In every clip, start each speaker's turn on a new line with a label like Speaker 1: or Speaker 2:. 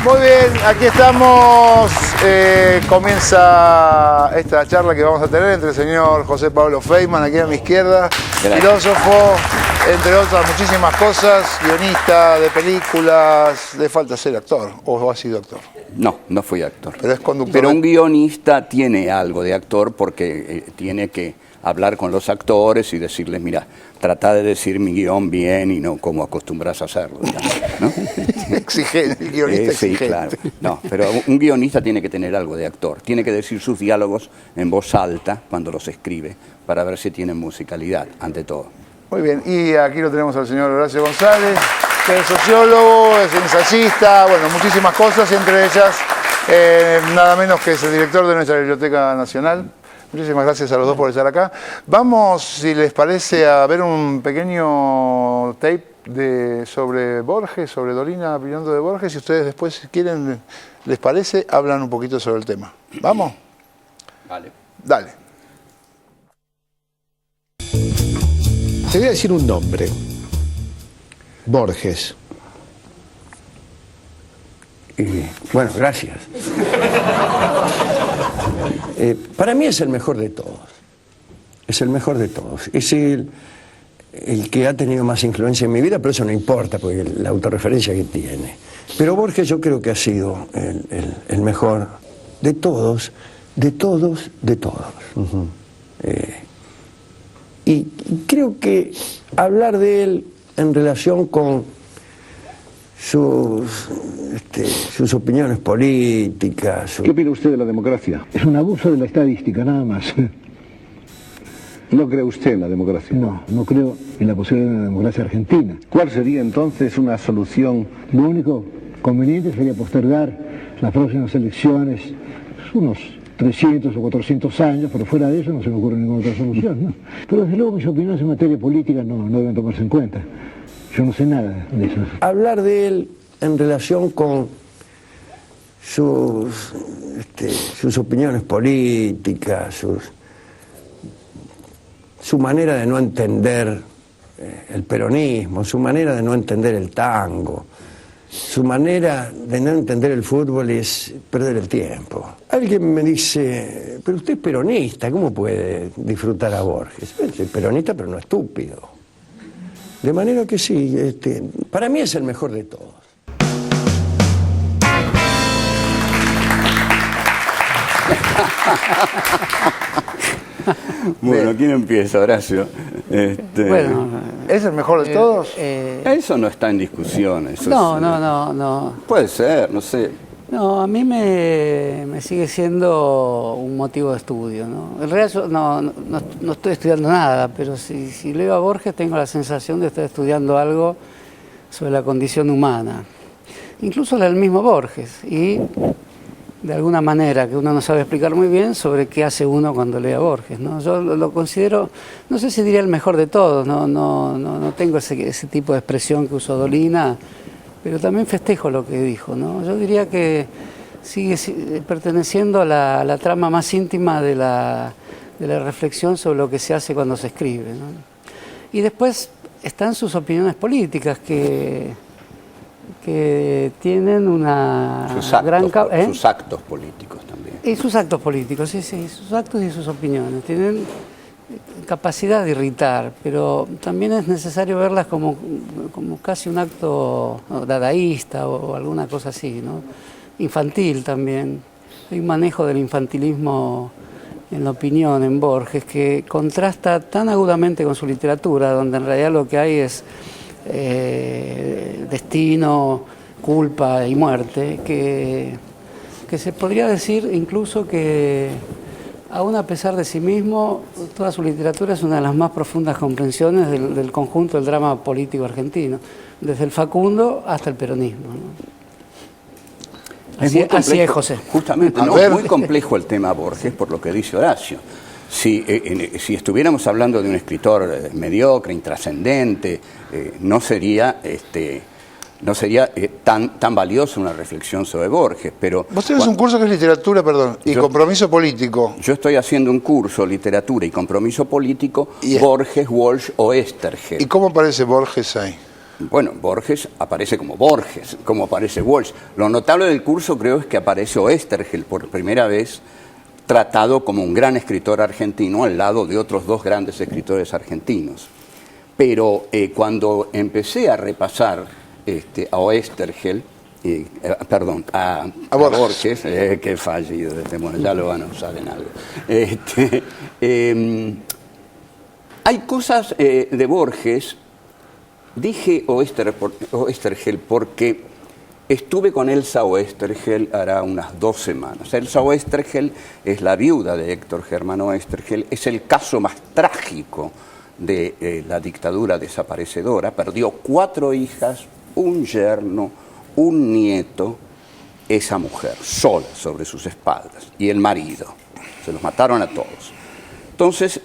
Speaker 1: Muy bien, aquí estamos. Comienza esta charla que vamos a tener entre el señor José Pablo Feynman, aquí a mi izquierda, filósofo, entre otras muchísimas cosas, guionista de películas. Le falta ser actor, o ha sido actor.
Speaker 2: No, no fui actor.
Speaker 1: Pero es conductor.
Speaker 2: Pero un guionista tiene algo de actor porque tiene que hablar con los actores y decirles, mira, trata de decir mi guión bien y no como acostumbras a hacerlo, ¿no?
Speaker 1: Exigente, el guionista exigente.
Speaker 2: Sí, claro. No, pero un guionista tiene que tener algo de actor. Tiene que decir sus diálogos en voz alta cuando los escribe para ver si tienen musicalidad, ante todo.
Speaker 1: Muy bien, y aquí lo tenemos al señor Horacio González, que es sociólogo, es ensayista, bueno, muchísimas cosas, entre ellas nada menos que es el director de nuestra Biblioteca Nacional. Muchísimas gracias a los dos por estar acá. Vamos, si les parece, a ver un pequeño tape sobre Borges, sobre Dolina opinando de Borges, y ustedes después, si quieren, les parece, hablan un poquito sobre el tema. ¿Vamos?
Speaker 2: Vale.
Speaker 1: Dale.
Speaker 3: Te voy a decir un nombre. Borges.
Speaker 4: Bueno, gracias. Para mí es el mejor de todos. Es el mejor de todos. Es el que ha tenido más influencia en mi vida, pero eso no importa, porque la autorreferencia que tiene. Pero Borges yo creo que ha sido el mejor de todos, de todos, de todos. Y creo que hablar de él en relación con sus opiniones políticas...
Speaker 5: ¿Qué opina usted de la democracia?
Speaker 6: Es un abuso de la estadística, nada más.
Speaker 5: ¿No cree usted en la democracia?
Speaker 6: No, no creo en la posibilidad de una democracia argentina.
Speaker 5: ¿Cuál sería entonces una solución?
Speaker 6: Lo único conveniente sería postergar las próximas elecciones unos 300 o 400 años, pero fuera de eso no se me ocurre ninguna otra solución, ¿no? Pero desde luego mis opiniones en materia política no deben tomarse en cuenta. Yo no sé nada de eso.
Speaker 4: Hablar de él en relación con sus opiniones políticas, su manera de no entender el peronismo, su manera de no entender el tango, su manera de no entender el fútbol es perder el tiempo. Alguien me dice, pero usted es peronista, ¿cómo puede disfrutar a Borges? Soy peronista, pero no estúpido. De manera que sí, para mí es el mejor de todos.
Speaker 2: Bueno, ¿quién empieza, Horacio?
Speaker 1: Bueno, ¿es el mejor de todos?
Speaker 2: Eso no está en discusión. Eso
Speaker 7: No.
Speaker 2: Puede ser, no sé.
Speaker 7: No, a mí me sigue siendo un motivo de estudio, ¿no? En realidad yo no estoy estudiando nada, pero si leo a Borges tengo la sensación de estar estudiando algo sobre la condición humana. Incluso el mismo Borges, y de alguna manera que uno no sabe explicar muy bien sobre qué hace uno cuando lee a Borges, ¿no? Yo lo considero, no sé si diría el mejor de todos, no tengo ese tipo de expresión que usó Dolina, pero también festejo lo que dijo, ¿no? Yo diría que sigue perteneciendo a la trama más íntima de la reflexión sobre lo que se hace cuando se escribe, ¿no? Y después están sus opiniones políticas que tienen una
Speaker 2: sus actos políticos también.
Speaker 7: Y sus actos políticos, sí, sus actos y sus opiniones. Tienen capacidad de irritar, pero también es necesario verlas como casi un acto dadaísta o alguna cosa así, ¿no? Infantil también. Hay un manejo del infantilismo en la opinión en Borges que contrasta tan agudamente con su literatura, donde en realidad lo que hay es destino, culpa y muerte, que se podría decir incluso que aún a pesar de sí mismo, toda su literatura es una de las más profundas comprensiones del conjunto del drama político argentino, desde el Facundo hasta el peronismo, ¿no? Así es, José.
Speaker 2: Justamente, muy complejo el tema Borges, por lo que dice Horacio. Si estuviéramos hablando de un escritor mediocre, intrascendente, no sería tan valiosa una reflexión sobre Borges, pero...
Speaker 1: Vos tenés un curso que es literatura, y compromiso político.
Speaker 2: Yo estoy haciendo un curso, literatura y compromiso político, Borges, Walsh o Estergel.
Speaker 1: ¿Y cómo aparece Borges ahí?
Speaker 2: bueno, Borges aparece como Borges, como aparece Walsh. Lo notable del curso creo es que aparece Oesterheld por primera vez tratado como un gran escritor argentino al lado de otros dos grandes escritores argentinos. Pero cuando empecé a repasar a Oesterheld, a Borges, que he fallido, bueno, ya lo van a usar en algo. Hay cosas de Borges, dije Oesterheld porque estuve con Elsa Oesterheld hará unas 2 semanas. Elsa Oesterheld es la viuda de Héctor Germán Oesterheld, es el caso más trágico de la dictadura desaparecedora. Perdió 4 hijas, un yerno, un nieto, esa mujer, sola sobre sus espaldas, y el marido. Se los mataron a todos. Entonces,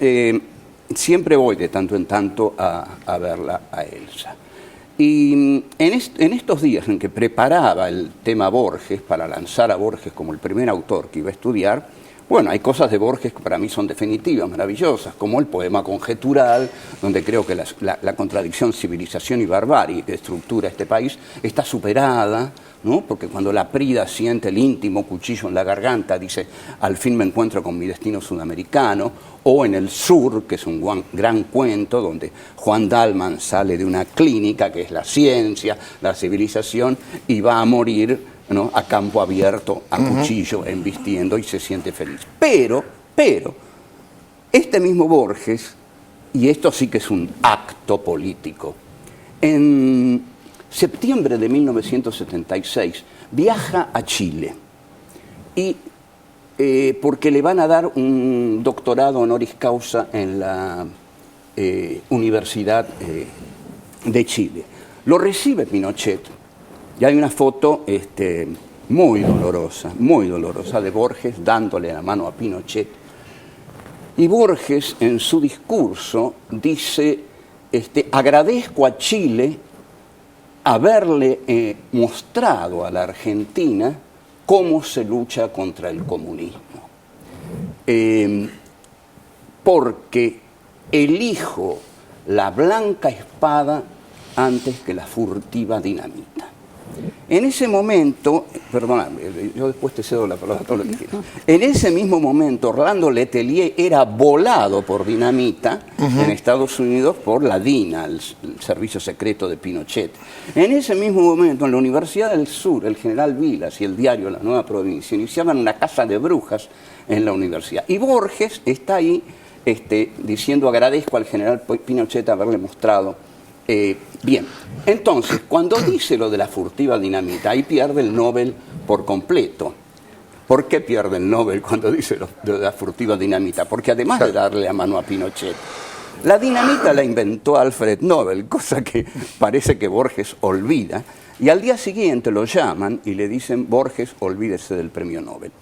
Speaker 2: siempre voy de tanto en tanto a verla a Elsa. Y en estos días en que preparaba el tema Borges para lanzar a Borges como el primer autor que iba a estudiar, bueno, hay cosas de Borges que para mí son definitivas, maravillosas, como el poema conjetural, donde creo que la contradicción civilización y barbarie que estructura este país está superada, ¿no? Porque cuando Laprida siente el íntimo cuchillo en la garganta, dice, al fin me encuentro con mi destino sudamericano, o en El Sur, que es un gran cuento, donde Juan Dalman sale de una clínica, que es la ciencia, la civilización, y va a morir, ¿no?, a campo abierto, a cuchillo, embistiendo, y se siente feliz. Pero, este mismo Borges, y esto sí que es un acto político, en septiembre de 1976 viaja a Chile, y porque le van a dar un doctorado honoris causa en la Universidad de Chile. Lo recibe Pinochet, y hay una foto muy dolorosa de Borges dándole la mano a Pinochet. Y Borges en su discurso dice, agradezco a Chile haberle mostrado a la Argentina cómo se lucha contra el comunismo. Porque elijo la blanca espada antes que la furtiva dinamita. En ese momento, perdóname, yo después te cedo la palabra, todo lo que quieras. En ese mismo momento, Orlando Letelier era volado por dinamita en Estados Unidos por la DINA, el servicio secreto de Pinochet. En ese mismo momento, en la Universidad del Sur, el general Vilas y el diario La Nueva Provincia iniciaban una casa de brujas en la universidad. Y Borges está ahí diciendo, agradezco al general Pinochet haberle mostrado. Bien, entonces, cuando dice lo de la furtiva dinamita, ahí pierde el Nobel por completo. ¿Por qué pierde el Nobel cuando dice lo de la furtiva dinamita? Porque además de darle la mano a Pinochet, la dinamita la inventó Alfred Nobel, cosa que parece que Borges olvida, y al día siguiente lo llaman y le dicen, Borges, olvídese del premio Nobel.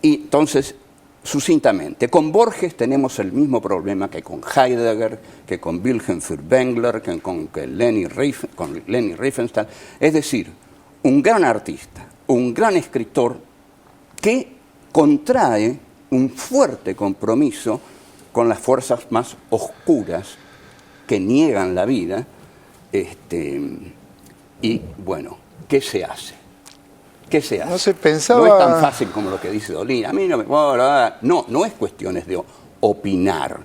Speaker 2: Y entonces, sucintamente, con Borges tenemos el mismo problema que con Heidegger, que con Wilhelm Furtwängler, que con Leni Riefenstahl. Es decir, un gran artista, un gran escritor que contrae un fuerte compromiso con las fuerzas más oscuras que niegan la vida. Y bueno, ¿qué se hace? ¿Qué se hace?
Speaker 1: No se pensaba...
Speaker 2: No es tan fácil como lo que dice Dolina. A mí no me... No es cuestiones de opinar.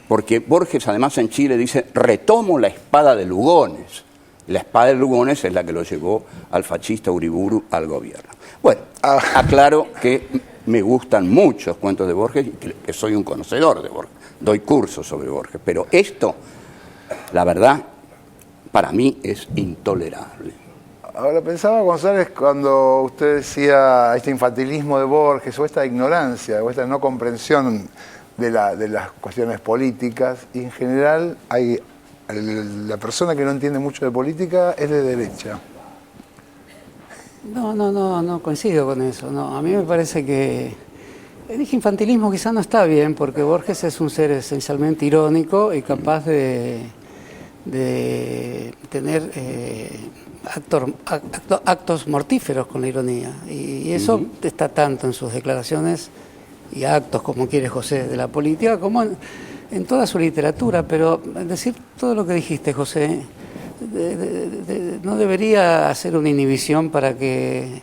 Speaker 2: Porque Borges, además, en Chile dice, retomo la espada de Lugones. La espada de Lugones es la que lo llevó al fascista Uriburu al gobierno. Bueno, aclaro que me gustan muchos cuentos de Borges y que soy un conocedor de Borges. Doy cursos sobre Borges. Pero esto, la verdad, para mí es intolerable.
Speaker 1: Ahora pensaba, González, cuando usted decía este infantilismo de Borges o esta ignorancia o esta no comprensión de las cuestiones políticas, y en general la persona que no entiende mucho de política es de derecha.
Speaker 7: No coincido con eso. No, a mí me parece que dije infantilismo quizá no está bien, porque Borges es un ser esencialmente irónico y capaz de tener actos mortíferos con la ironía, y eso está tanto en sus declaraciones y actos, como quiere José, de la política, como en toda su literatura. Pero decir todo lo que dijiste, José, no debería hacer una inhibición para que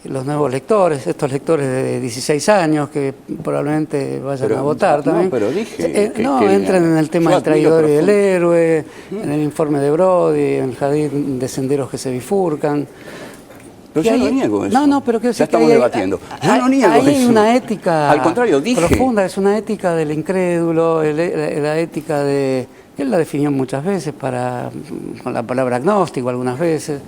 Speaker 7: los nuevos lectores, estos lectores de 16 años que probablemente vayan a votar también,
Speaker 2: pero dije
Speaker 7: entren en el tema del traidor y del héroe, en el informe de Brody, en el jardín de senderos que se bifurcan.
Speaker 2: Pero yo no niego eso.
Speaker 7: No, pero quiero decir
Speaker 2: ya estamos debatiendo. Yo no niego
Speaker 7: ahí hay
Speaker 2: eso.
Speaker 7: una ética
Speaker 2: al contrario, dije,
Speaker 7: profunda, es una ética del incrédulo, la ética de... Él la definió muchas veces con la palabra agnóstico algunas veces,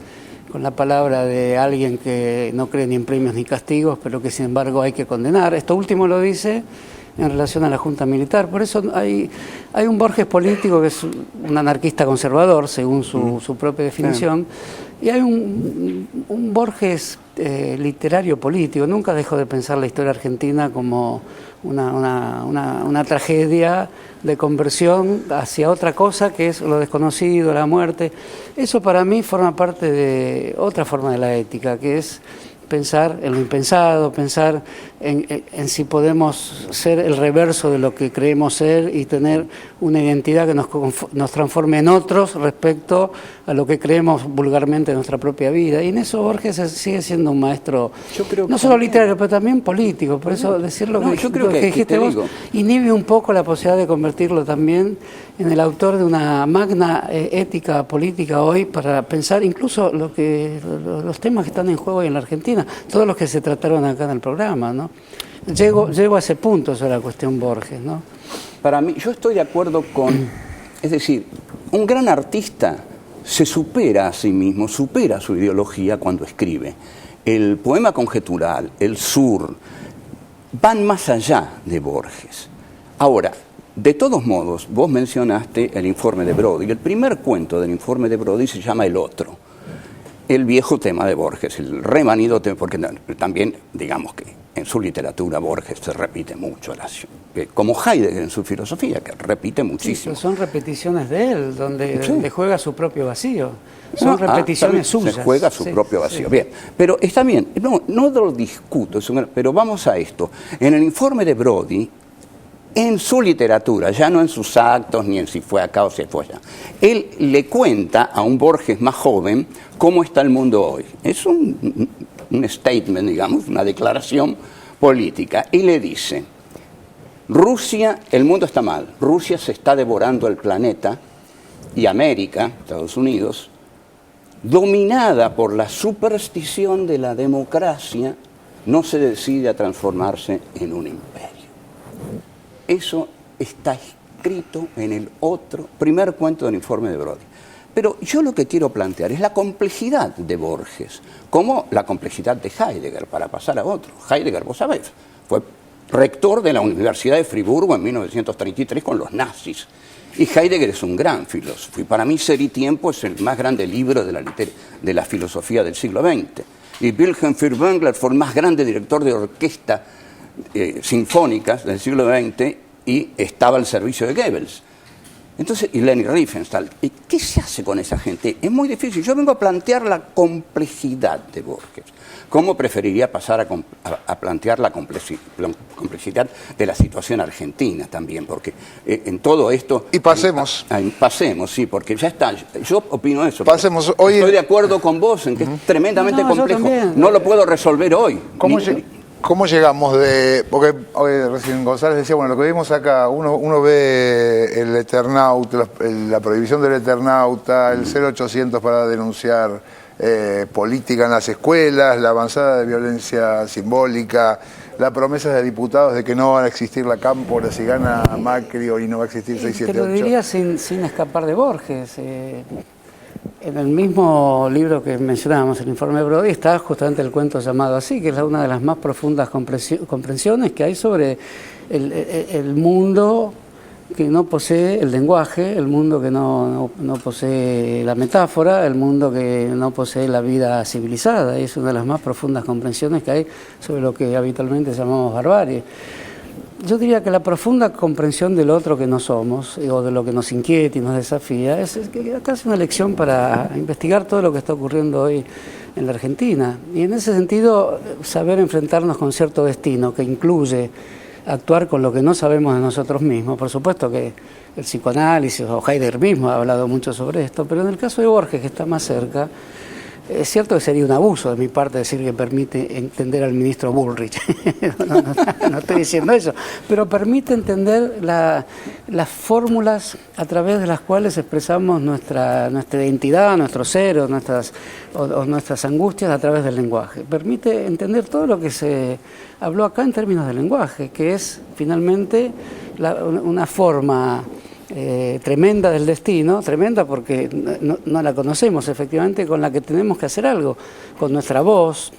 Speaker 7: con la palabra de alguien que no cree ni en premios ni castigos, pero que sin embargo hay que condenar. Esto último lo dice en relación a la Junta Militar. Por eso hay un Borges político que es un anarquista conservador, según su propia definición, y hay un Borges literario político. Nunca dejó de pensar la historia argentina como una tragedia de conversión hacia otra cosa que es lo desconocido, la muerte. Eso para mí forma parte de otra forma de la ética, que es pensar en lo impensado, pensar en si podemos ser el reverso de lo que creemos ser y tener una identidad que nos transforme en otros respecto a lo que creemos vulgarmente en nuestra propia vida. Y en eso Borges sigue siendo un maestro, no solo literario, pero también político. Por eso decir lo que dijiste vos inhibe un poco la posibilidad de convertirlo también en el autor de una magna ética política hoy para pensar incluso los temas que están en juego hoy en la Argentina, todos los que se trataron acá en el programa, ¿no? Llego a ese punto sobre la cuestión Borges, ¿no?
Speaker 2: Para mí, yo estoy de acuerdo con... Es decir, un gran artista se supera a sí mismo, supera su ideología cuando escribe. El poema conjetural, el sur, van más allá de Borges. Ahora, de todos modos, vos mencionaste el informe de Brody. El primer cuento del informe de Brody se llama El Otro. El viejo tema de Borges, el remanido tema, porque también, digamos que en su literatura Borges se repite mucho, como Heidegger en su filosofía, que repite muchísimo.
Speaker 7: Sí, son repeticiones de él, donde le juega su propio vacío. Son repeticiones suyas.
Speaker 2: Se juega su propio vacío. Sí. Bien, pero está bien, no lo discuto, pero vamos a esto. En el informe de Brody, en su literatura, ya no en sus actos, ni en si fue acá o si fue allá, él le cuenta a un Borges más joven cómo está el mundo hoy. Es un statement, digamos, una declaración política. Y le dice, Rusia, el mundo está mal, Rusia se está devorando el planeta y América, Estados Unidos, dominada por la superstición de la democracia, no se decide a transformarse en un imperio. Eso está escrito en el primer cuento del informe de Brody. Pero yo lo que quiero plantear es la complejidad de Borges, como la complejidad de Heidegger, para pasar a otro. Heidegger, vos sabés, fue rector de la Universidad de Friburgo en 1933 con los nazis. Y Heidegger es un gran filósofo. Y para mí Ser y Tiempo es el más grande libro de la filosofía del siglo XX. Y Wilhelm Furtwängler fue el más grande director de orquesta sinfónicas del siglo XX y estaba al servicio de Goebbels. Entonces, y Leni Riefenstahl. ¿Y qué se hace con esa gente? Es muy difícil. Yo vengo a plantear la complejidad de Borges. ¿Cómo preferiría pasar a plantear la complejidad de la situación argentina también? Porque en todo esto...
Speaker 1: Y pasemos.
Speaker 2: Pasemos, sí, porque ya está. Yo opino eso.
Speaker 1: Pasemos.
Speaker 2: Estoy de acuerdo con vos en que es tremendamente complejo. No lo puedo resolver hoy.
Speaker 1: ¿Cómo llegamos de...? Porque recién González decía, bueno, lo que vimos acá, uno ve el Eternauta, la prohibición del Eternauta, el 0800 para denunciar política en las escuelas, la avanzada de violencia simbólica, la promesa de diputados de que no van a existir la cámpora si gana Macri y no va a existir 678.
Speaker 7: Te lo diría sin escapar de Borges. En el mismo libro que mencionábamos, el informe de Brody, está justamente el cuento llamado así, que es una de las más profundas comprensiones que hay sobre el mundo que no posee el lenguaje, el mundo que no posee la metáfora, el mundo que no posee la vida civilizada. Es una de las más profundas comprensiones que hay sobre lo que habitualmente llamamos barbarie. Yo diría que la profunda comprensión del otro que no somos, o de lo que nos inquieta y nos desafía, es casi una lección para investigar todo lo que está ocurriendo hoy en la Argentina. Y en ese sentido, saber enfrentarnos con cierto destino que incluye actuar con lo que no sabemos de nosotros mismos. Por supuesto que el psicoanálisis o Heidegger mismo ha hablado mucho sobre esto, pero en el caso de Borges, que está más cerca, es cierto que sería un abuso de mi parte decir que permite entender al ministro Bullrich. No estoy diciendo eso, pero permite entender las fórmulas a través de las cuales expresamos nuestra identidad, nuestro ser o nuestras angustias a través del lenguaje. Permite entender todo lo que se habló acá en términos de lenguaje, que es finalmente una forma tremenda del destino, tremenda porque no la conocemos efectivamente, con la que tenemos que hacer algo, con nuestra voz.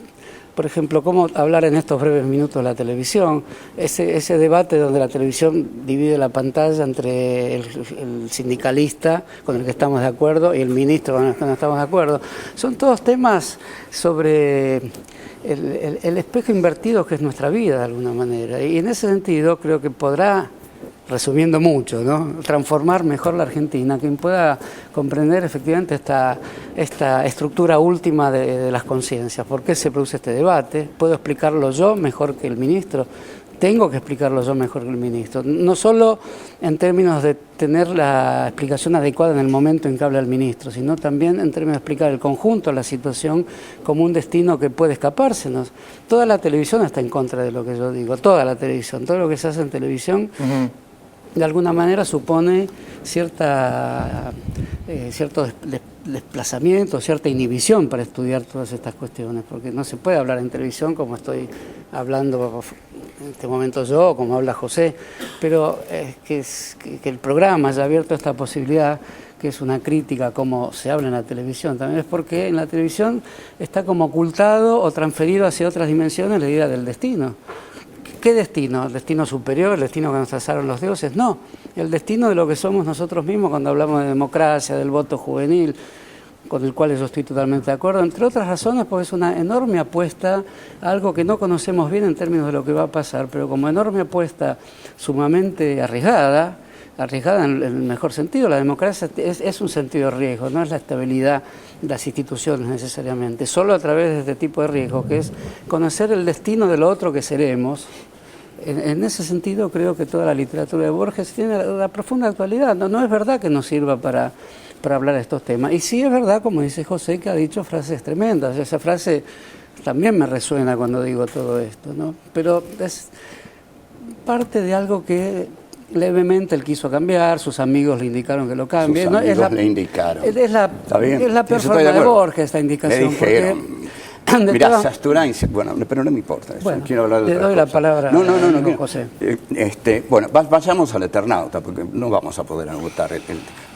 Speaker 7: Por ejemplo, cómo hablar en estos breves minutos de la televisión, ese debate donde la televisión divide la pantalla entre el sindicalista con el que estamos de acuerdo y el ministro con el que no estamos de acuerdo. Son todos temas sobre el espejo invertido que es nuestra vida de alguna manera, y en ese sentido creo que podrá, resumiendo mucho, ¿no?, transformar mejor la Argentina, quien pueda comprender efectivamente esta estructura última de las conciencias. ¿Por qué se produce este debate? ¿Puedo explicarlo yo mejor que el ministro? Tengo que explicarlo yo mejor que el ministro. No solo en términos de tener la explicación adecuada en el momento en que habla el ministro, sino también en términos de explicar el conjunto de la situación como un destino que puede escapársenos. Toda la televisión está en contra de lo que yo digo, toda la televisión, todo lo que se hace en televisión, de alguna manera supone cierto desplazamiento, cierta inhibición para estudiar todas estas cuestiones, porque no se puede hablar en televisión como estoy hablando en este momento yo, como habla José, pero que el programa haya abierto esta posibilidad, que es una crítica a cómo se habla en la televisión, también es porque en la televisión está como ocultado o transferido hacia otras dimensiones la idea del destino. ¿Qué destino? ¿El destino superior? ¿El destino que nos trazaron los dioses? No, el destino de lo que somos nosotros mismos cuando hablamos de democracia, del voto juvenil, con el cual yo estoy totalmente de acuerdo, entre otras razones porque es una enorme apuesta a algo que no conocemos bien en términos de lo que va a pasar, pero como enorme apuesta sumamente arriesgada en el mejor sentido. La democracia es un sentido de riesgo, no es la estabilidad de las instituciones necesariamente, solo a través de este tipo de riesgo, que es conocer el destino de lo otro que seremos. En ese sentido creo que toda la literatura de Borges tiene la profunda actualidad. No es verdad que nos sirva para hablar de estos temas. Y sí es verdad, como dice José, que ha dicho frases tremendas. Esa frase también me resuena cuando digo todo esto, ¿no? Pero es parte de algo que levemente él quiso cambiar, sus amigos le indicaron que lo cambie.
Speaker 2: Sus amigos le indicaron.
Speaker 7: Es la peor forma de Borges esta indicación.
Speaker 2: Le dijeron. Mirá, Sasturain, bueno, pero no me importa eso.
Speaker 7: Bueno,
Speaker 2: quiero hablar de
Speaker 7: le doy la palabra
Speaker 2: no,
Speaker 7: José.
Speaker 2: Bueno, vayamos al Eternauta, porque no vamos a poder agotar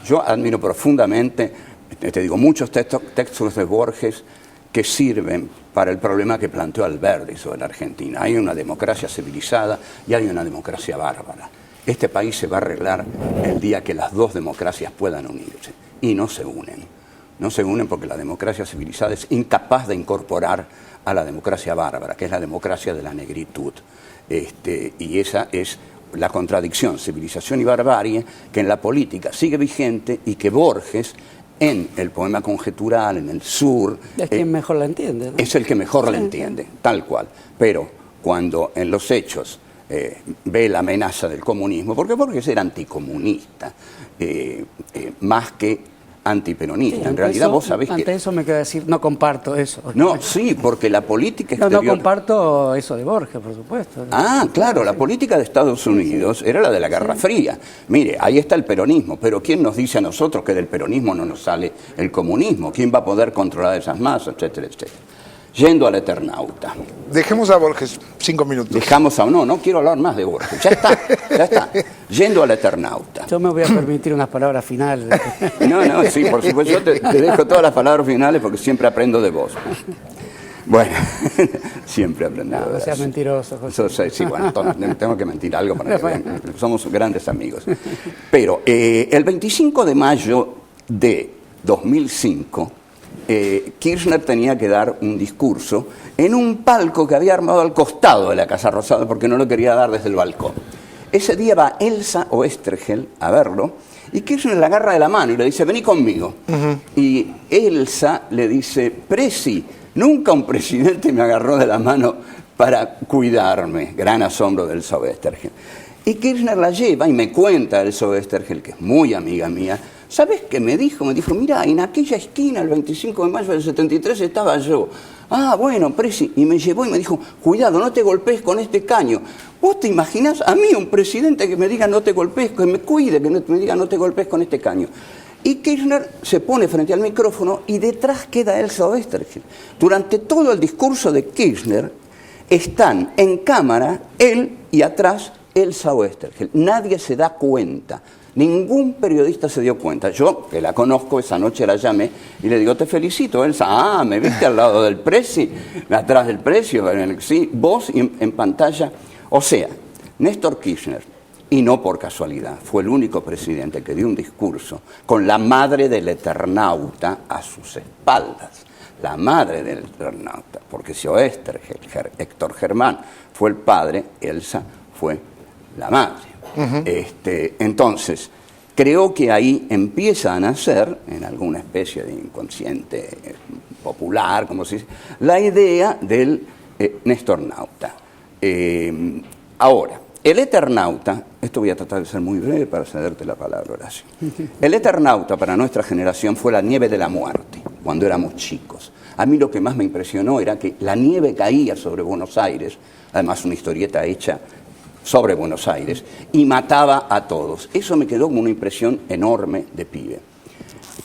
Speaker 2: yo admiro profundamente, te digo, muchos textos de Borges que sirven para el problema que planteó Alberdi sobre la Argentina. Hay una democracia civilizada y hay una democracia bárbara. Este país se va a arreglar el día que las dos democracias puedan unirse, y no se unen. No se unen porque la democracia civilizada es incapaz de incorporar a la democracia bárbara, que es la democracia de la negritud. Y esa es la contradicción, civilización y barbarie, que en la política sigue vigente y que Borges, en el poema conjetural, en el sur...
Speaker 7: Es quien mejor la entiende, ¿no?
Speaker 2: Es el que mejor la entiende, tal cual. Pero cuando en los hechos ve la amenaza del comunismo, porque Borges era anticomunista, más que antiperonista.
Speaker 7: Sí,
Speaker 2: en realidad
Speaker 7: eso,
Speaker 2: vos sabés que...
Speaker 7: Ante eso me queda decir, no comparto eso.
Speaker 2: No, sí, porque la política exterior...
Speaker 7: No comparto eso de Borges, por supuesto.
Speaker 2: Ah, claro, la política de Estados Unidos era la de la Guerra Fría. Mire, ahí está el peronismo, pero ¿quién nos dice a nosotros que del peronismo no nos sale el comunismo? ¿Quién va a poder controlar esas masas, etcétera, etcétera? Yendo al Eternauta.
Speaker 1: Dejemos a Borges 5 minutos.
Speaker 2: Dejamos a... No quiero hablar más de Borges. Ya está. Yendo al Eternauta.
Speaker 7: Yo me voy a permitir unas palabras finales.
Speaker 2: No, sí, por supuesto. Yo te dejo todas las palabras finales porque siempre aprendo de vos. Bueno, siempre aprendo de vos.
Speaker 7: No seas mentiroso, José.
Speaker 2: Sí, bueno, tengo que mentir algo para que vean. Somos grandes amigos. Pero el 25 de mayo de 2005... Kirchner tenía que dar un discurso en un palco que había armado al costado de la Casa Rosada porque no lo quería dar desde el balcón. Ese día va Elsa Oesterheld a verlo y Kirchner le agarra de la mano y le dice, vení conmigo. Y Elsa le dice, Presi, nunca un presidente me agarró de la mano para cuidarme. Gran asombro del Elsa Oesterheld. Y Kirchner la lleva y me cuenta Elsa Oesterheld, que es muy amiga mía. ¿Sabes qué me dijo? Me dijo, mira, en aquella esquina, el 25 de mayo del 73, estaba yo. Ah, bueno, Presi. Y me llevó y me dijo, cuidado, no te golpees con este caño. ¿Vos te imaginás a mí, un presidente, que me diga no te golpees, que me cuide, que me diga no te golpees con este caño? Y Kirchner se pone frente al micrófono y detrás queda Elsa Oesterheld. Durante todo el discurso de Kirchner están en cámara él y atrás Elsa Oesterheld. Nadie se da cuenta. Ningún periodista se dio cuenta. Yo, que la conozco, esa noche la llamé y le digo, te felicito, Elsa. Ah, ¿me viste al lado del Presi? Atrás del Presi, sí, vos en pantalla. O sea, Néstor Kirchner, y no por casualidad, fue el único presidente que dio un discurso con la madre del Eternauta a sus espaldas. La madre del Eternauta, porque si Oesterheld, Héctor Germán, fue el padre, Elsa fue la madre. Entonces, creo que ahí empieza a nacer, en alguna especie de inconsciente popular, como se dice, la idea del Nestornauta. Ahora, el Eternauta, esto voy a tratar de ser muy breve para cederte la palabra, Horacio. El Eternauta para nuestra generación fue la nieve de la muerte, cuando éramos chicos. A mí lo que más me impresionó era que la nieve caía sobre Buenos Aires, además una historieta hecha sobre Buenos Aires, y mataba a todos. Eso me quedó como una impresión enorme de pibe.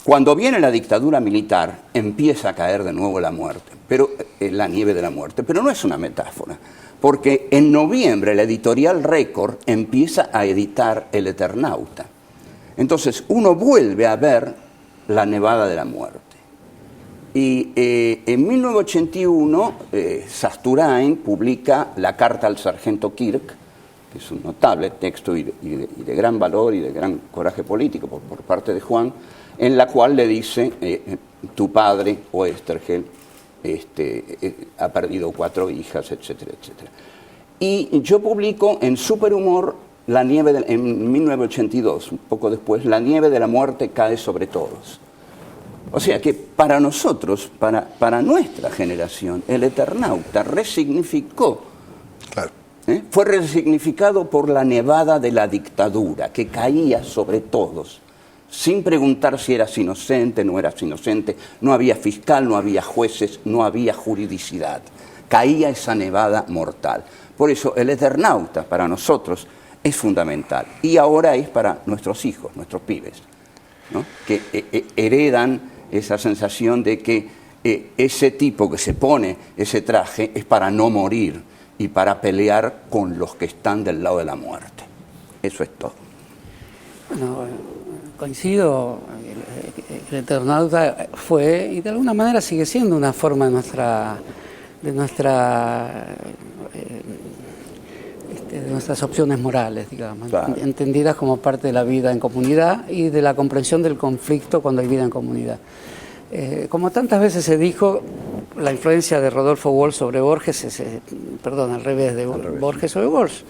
Speaker 2: Cuando viene la dictadura militar, empieza a caer de nuevo la muerte, pero la nieve de la muerte. Pero no es una metáfora, porque en noviembre la editorial Récord empieza a editar El Eternauta. Entonces uno vuelve a ver la nevada de la muerte. Y en 1981 Sasturain publica La carta al sargento Kirk, que es un notable texto y de gran valor y de gran coraje político por parte de Juan, en la cual le dice, tu padre, Oesterheld, ha perdido 4 hijas, etcétera, etcétera. Y yo publico en Superhumor en 1982, un poco después, La nieve de la muerte cae sobre todos. O sea que para nosotros, para nuestra generación, el Eternauta resignificó.
Speaker 1: Claro.
Speaker 2: Fue resignificado por la nevada de la dictadura, que caía sobre todos, sin preguntar si eras inocente, no eras inocente, no había fiscal, no había jueces, no había juridicidad. Caía esa nevada mortal. Por eso el Eternauta para nosotros es fundamental. Y ahora es para nuestros hijos, nuestros pibes, ¿no? Que heredan esa sensación de que ese tipo que se pone ese traje es para no morir y para pelear con los que están del lado de la muerte. Eso es todo.
Speaker 7: Bueno, coincido, el Eternauta fue, y de alguna manera sigue siendo una forma de nuestras opciones morales, digamos, claro, entendidas como parte de la vida en comunidad y de la comprensión del conflicto cuando hay vida en comunidad. Como tantas veces se dijo, la influencia de Rodolfo Walsh sobre Borges, al revés, de Borges sobre Walsh.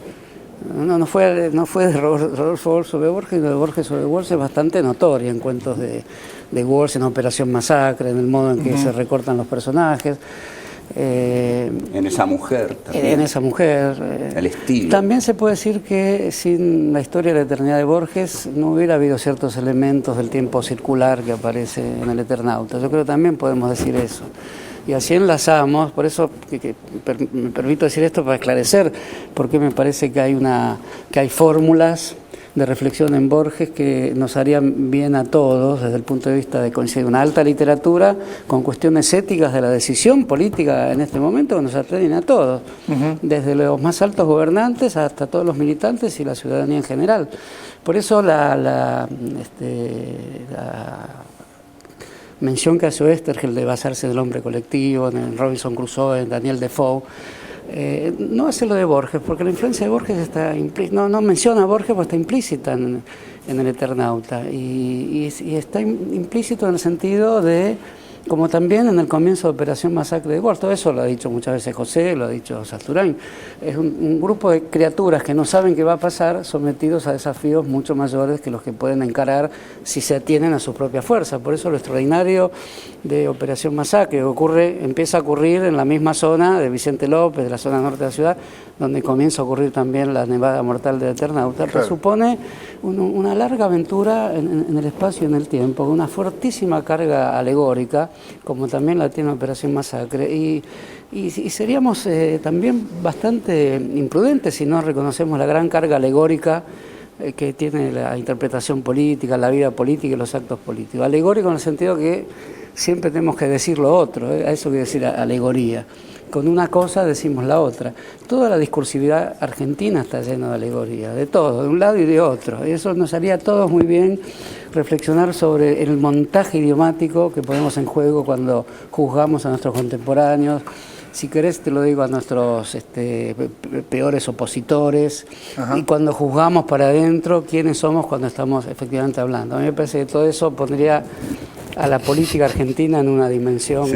Speaker 7: No fue de Rodolfo Walsh sobre Borges, sino de Borges sobre Walsh, es bastante notoria en cuentos de Walsh, en Operación Masacre, en el modo en que se recortan los personajes.
Speaker 2: En esa mujer también.
Speaker 7: En esa mujer.
Speaker 2: El estilo.
Speaker 7: También se puede decir que sin la historia de la eternidad de Borges no hubiera habido ciertos elementos del tiempo circular que aparece en el Eternauta. Yo creo que también podemos decir eso. Y así enlazamos, por eso me permito decir esto para esclarecer por qué me parece que hay fórmulas de reflexión en Borges que nos harían bien a todos desde el punto de vista de coincidir una alta literatura con cuestiones éticas de la decisión política en este momento que nos atañen a todos, desde los más altos gobernantes hasta todos los militantes y la ciudadanía en general. Por eso la mención que hace Oesterheld de basarse en el hombre colectivo, en Robinson Crusoe, en Daniel Defoe, no hace lo de Borges, porque la influencia de Borges está no menciona a Borges, porque está implícita en el Eternauta, y está implícito en el sentido de como también en el comienzo de Operación Masacre de Gordo. Eso lo ha dicho muchas veces José, lo ha dicho Sasturain. Es un grupo de criaturas que no saben qué va a pasar, sometidos a desafíos mucho mayores que los que pueden encarar si se atienen a su propia fuerza. Por eso lo extraordinario de Operación Masacre empieza a ocurrir en la misma zona de Vicente López, de la zona norte de la ciudad, donde comienza a ocurrir también la nevada mortal del Eternauta, pero supone una larga aventura en el espacio y en el tiempo, con una fortísima carga alegórica, como también la tiene Operación Masacre, y seríamos también bastante imprudentes si no reconocemos la gran carga alegórica que tiene la interpretación política, la vida política y los actos políticos. Alegórico en el sentido que siempre tenemos que decir lo otro, a eso quiere decir alegoría. Con una cosa decimos la otra. Toda la discursividad argentina está llena de alegoría, de todo, de un lado y de otro. Y eso nos haría a todos muy bien reflexionar sobre el montaje idiomático que ponemos en juego cuando juzgamos a nuestros contemporáneos. Si querés te lo digo a nuestros peores opositores. Ajá. Y cuando juzgamos para adentro quiénes somos cuando estamos efectivamente hablando. A mí me parece que todo eso pondría a la política argentina en una dimensión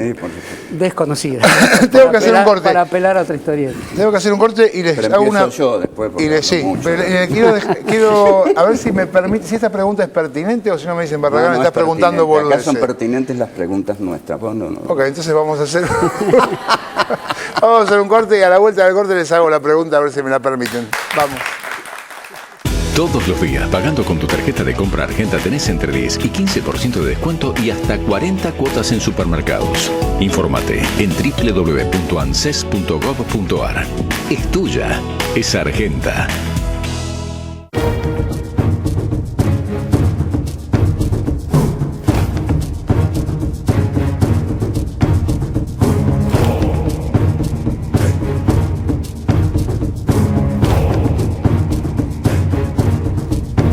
Speaker 7: desconocida.
Speaker 1: Tengo que hacer un corte.
Speaker 7: Para apelar a otra historia.
Speaker 1: Tengo que hacer un corte y les
Speaker 2: pero
Speaker 1: hago una...
Speaker 2: yo después.
Speaker 1: Y les, sí, pero quiero a ver si me permite, si esta pregunta es pertinente o si no me dicen, Barragán, me estás preguntando boludeces.
Speaker 2: Acá son pertinentes las preguntas nuestras. No.
Speaker 1: Ok, entonces vamos a hacer... vamos a hacer un corte y a la vuelta del corte les hago la pregunta a ver si me la permiten. Vamos.
Speaker 8: Todos los días, pagando con tu tarjeta de compra Argenta, tenés entre 10 y 15% de descuento y hasta 40 cuotas en supermercados. Infórmate en www.anses.gov.ar. Es tuya, es Argenta.